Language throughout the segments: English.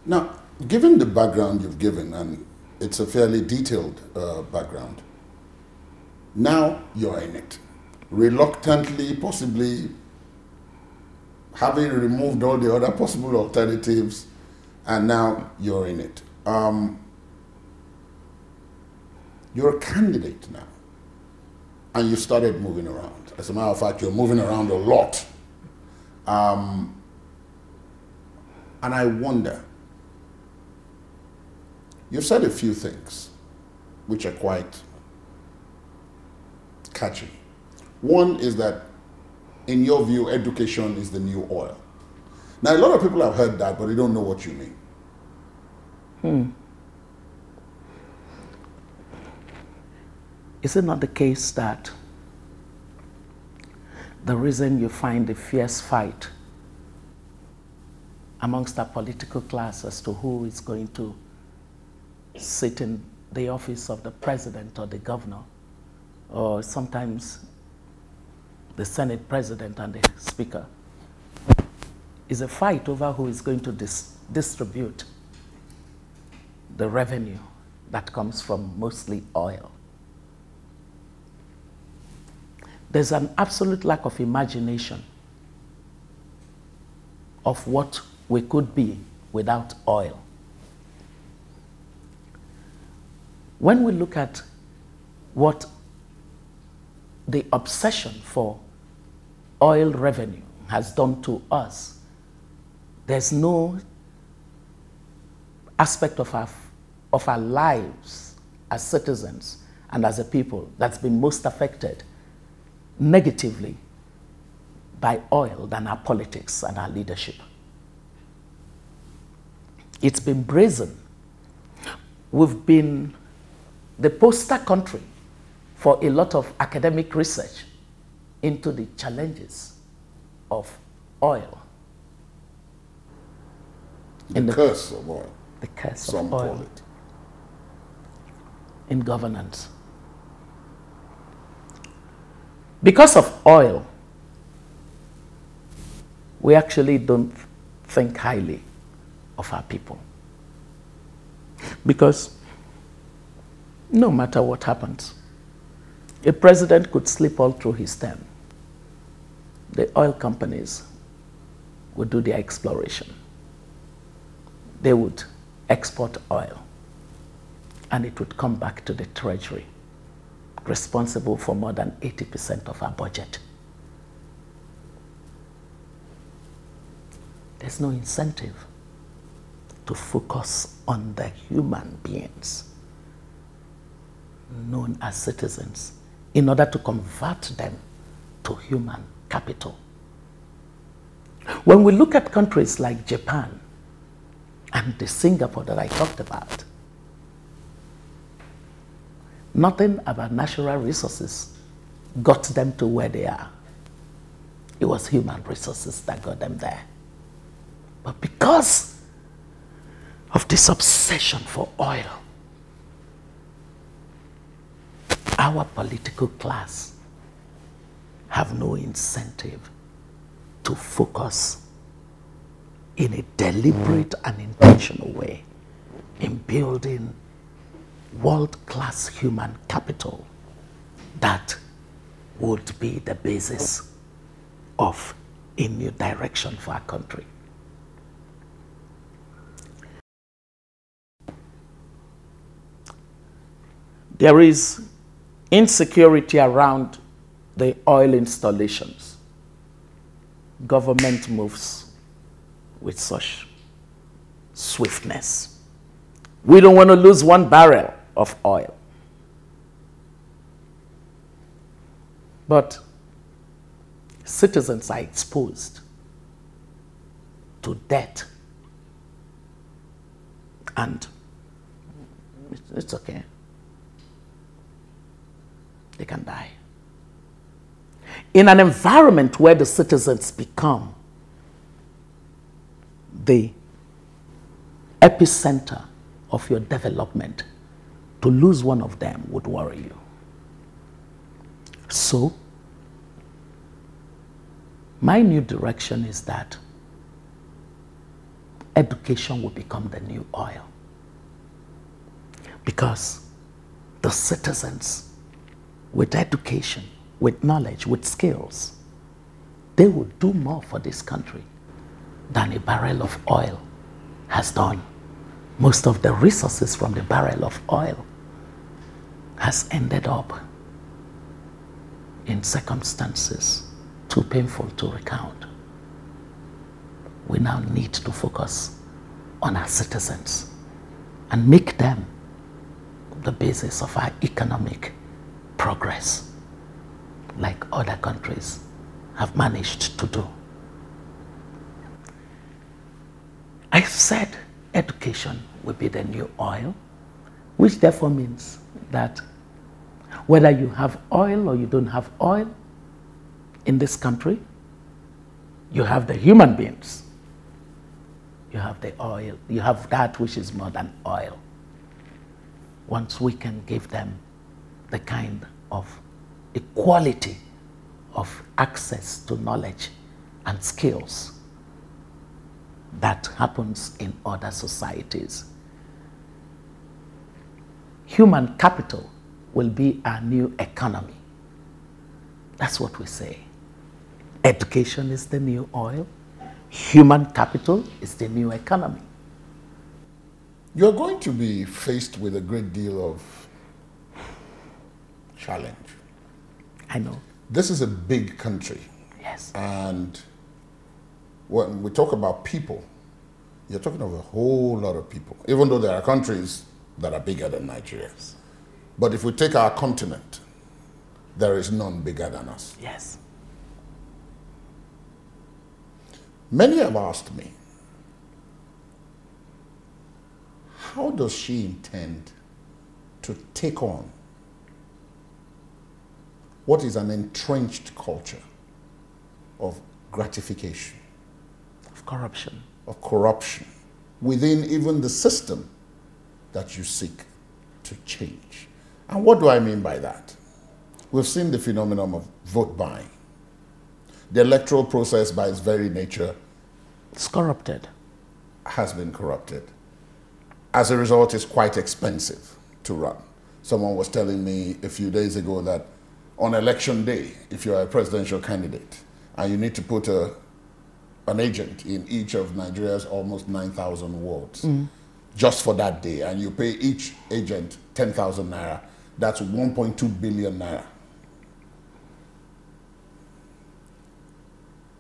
Now, given the background you've given, and it's a fairly detailed background, now you're in it. Reluctantly, possibly having removed all the other possible alternatives, and now you're in it. You're a candidate now, and you started moving around. As a matter of fact, you're moving around a lot. And I wonder, you've said a few things which are quite catchy. One is that, in your view, education is the new oil. Now, a lot of people have heard that, but they don't know what you mean. Is it not the case that the reason you find a fierce fight amongst our political class as to who is going to sit in the office of the president or the governor, or sometimes the Senate president and the speaker, is a fight over who is going to distribute the revenue that comes from mostly oil? There's an absolute lack of imagination of what we could be without oil. When we look at what the obsession for oil revenue has done to us, there's no aspect of our lives as citizens and as a people that's been most affected negatively by oil than our politics and our leadership. It's been brazen. We've been the poster country for a lot of academic research into the challenges of oil. The curse of oil. The curse Some of oil. call it. In governance. Because of oil, we actually don't think highly of our people. Because no matter what happens, a president could slip all through his term. The oil companies would do their exploration. They would export oil, and it would come back to the treasury, responsible for more than 80% of our budget. There's no incentive to focus on the human beings known as citizens in order to convert them to human capital. When we look at countries like Japan and the Singapore that I talked about, nothing about natural resources got them to where they are. It was human resources that got them there. But because of this obsession for oil, our political class have no incentive to focus in a deliberate and intentional way in building world-class human capital that would be the basis of a new direction for our country. There is insecurity around the oil installations. Government moves with such swiftness. We don't want to lose 1 barrel of oil. But citizens are exposed to debt, and it's okay. They can die. In an environment where the citizens become the epicenter of your development, to lose one of them would worry you. So, my new direction is that education will become the new oil. Because the citizens with education, with knowledge, with skills, they will do more for this country than a barrel of oil has done. Most of the resources from the barrel of oil has ended up in circumstances too painful to recount. We now need to focus on our citizens and make them the basis of our economic progress, like other countries have managed to do. I said education will be the new oil, which therefore means that whether you have oil or you don't have oil in this country, you have the human beings, you have the oil, you have that which is more than oil. Once we can give them the kind of equality of access to knowledge and skills that happens in other societies. Human capital will be our new economy. That's what we say. Education is the new oil. Human capital is the new economy. You're going to be faced with a great deal of challenge. I know. This is a big country. Yes. And when we talk about people, you're talking of a whole lot of people, even though there are countries that are bigger than Nigeria. Yes. But if we take our continent, there is none bigger than us. Yes. Many have asked me, how does she intend to take on what is an entrenched culture of gratification, Of corruption. of corruption within even the system that you seek to change? And what do I mean by that? We've seen the phenomenon of vote buying. The electoral process by its very nature It's corrupted. has been corrupted. As a result, it's quite expensive to run. Someone was telling me a few days ago that on election day, if you're a presidential candidate and you need to put an agent in each of Nigeria's almost 9,000 wards just for that day, and you pay each agent 10,000 naira, that's 1.2 billion naira.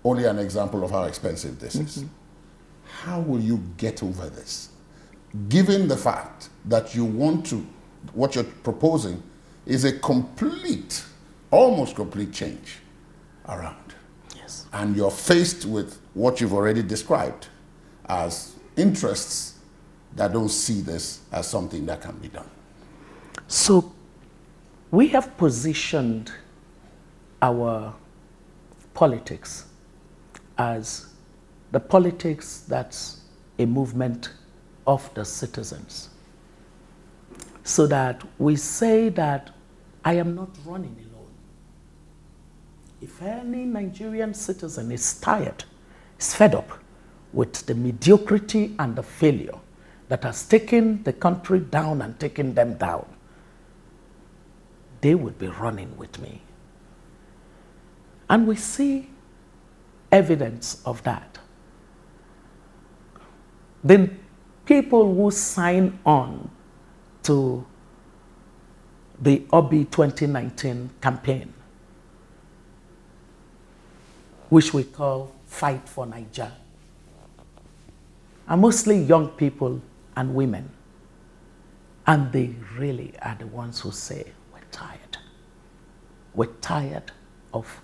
Only an example of how expensive this is. How will you get over this? Given the fact that you want to, what you're proposing is a complete, almost complete change around. Yes. And you're faced with what you've already described as interests that don't see this as something that can be done. So we have positioned our politics as the politics that's a movement of the citizens, so that we say that I am not running alone. If any Nigerian citizen is tired, is fed up with the mediocrity and the failure that has taken the country down and taken them down, they would be running with me. And we see evidence of that. The people who sign on to the Obi 2019 campaign, which we call Fight for Niger, are mostly young people and women. And they really are the ones who say, we're tired. We're tired of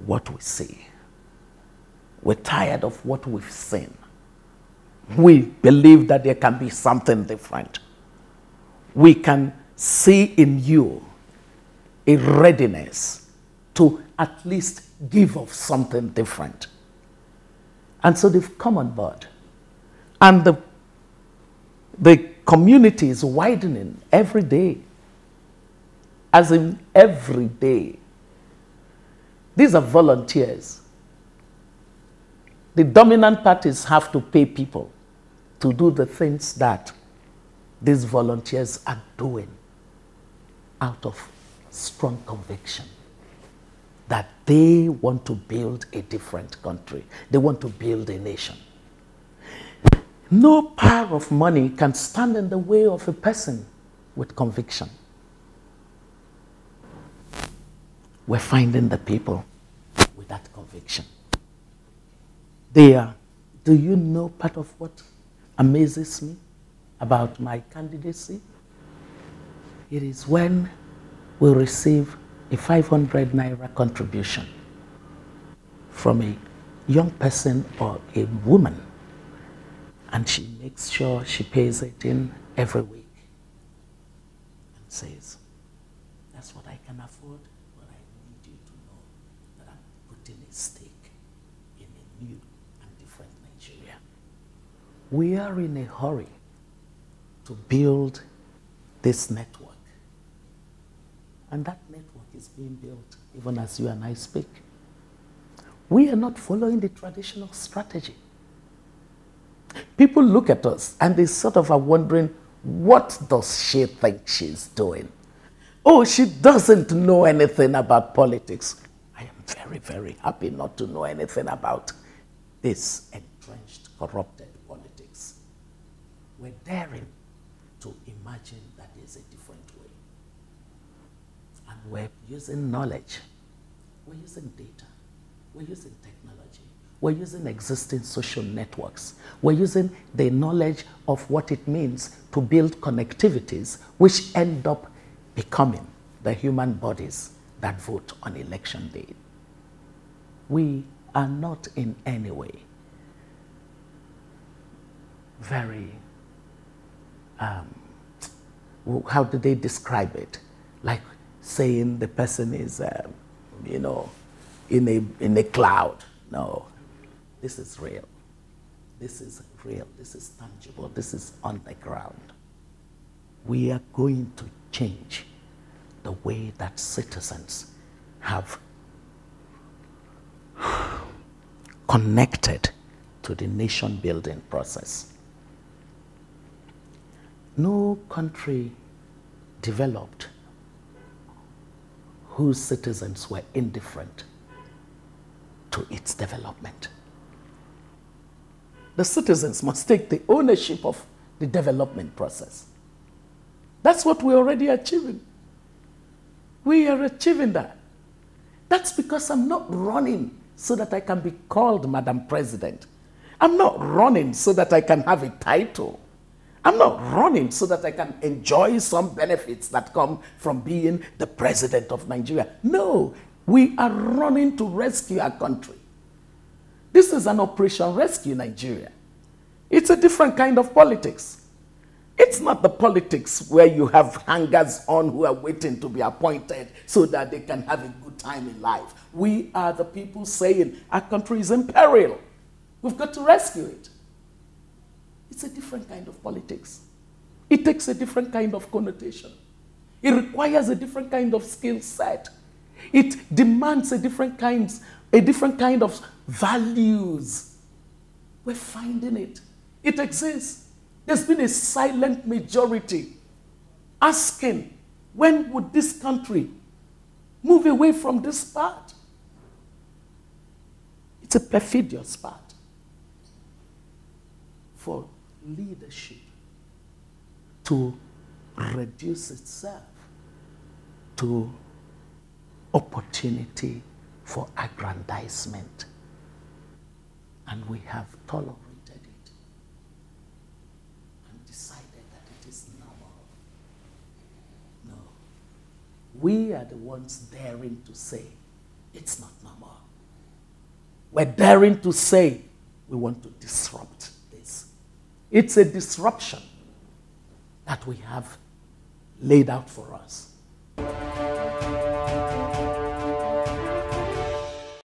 what we see. We're tired of what we've seen. We believe that there can be something different. We can see in you a readiness to at least give of something different. And so they've come on board. And the community is widening every day. As in every day. These are volunteers. The dominant parties have to pay people to do the things that these volunteers are doing out of strong conviction that they want to build a different country. They want to build a nation. No power of money can stand in the way of a person with conviction. We're finding the people with that conviction. Do you know part of what amazes me about my candidacy? It is when we receive a 500 naira contribution from a young person or a woman, and she makes sure she pays it in every week and says, that's what I can afford, but I need you to know that I'm putting a stake in a new and different Nigeria. We are in a hurry to build this network. And that network is being built even as you and I speak. We are not following the traditional strategy. People look at us and they sort of are wondering, what does she think she's doing? Oh, she doesn't know anything about politics. I am very, very happy not to know anything about this entrenched, corrupted politics. We're daring to imagine that there's a different way. And we're using knowledge. We're using data. We're using technology. We're using existing social networks. We're using the knowledge of what it means to build connectivities which end up becoming the human bodies that vote on election day. We are not in any way very, how do they describe it? Like saying the person is, you know, in a cloud. No, this is real. This is real. This is tangible. This is on the ground. We are going to change the way that citizens have connected to the nation-building process. No country developed whose citizens were indifferent to its development. The citizens must take the ownership of the development process. That's what we're already achieving. We are achieving that. That's because I'm not running so that I can be called Madam President. I'm not running so that I can have a title. I'm not running so that I can enjoy some benefits that come from being the president of Nigeria. No, we are running to rescue our country. This is an Operation Rescue Nigeria. It's a different kind of politics. It's not the politics where you have hangers on who are waiting to be appointed so that they can have a good time in life. We are the people saying our country is in peril. We've got to rescue it. It's a different kind of politics. It takes a different kind of connotation. It requires a different kind of skill set. It demands a different kind of values. We're finding it. It exists. There's been a silent majority asking, when would this country move away from this path? It's a perfidious path for leadership to reduce itself to opportunity for aggrandizement. And we have tolerated it and decided that it is normal. No. We are the ones daring to say it's not normal. We're daring to say we want to disrupt this. It's a disruption that we have laid out for us.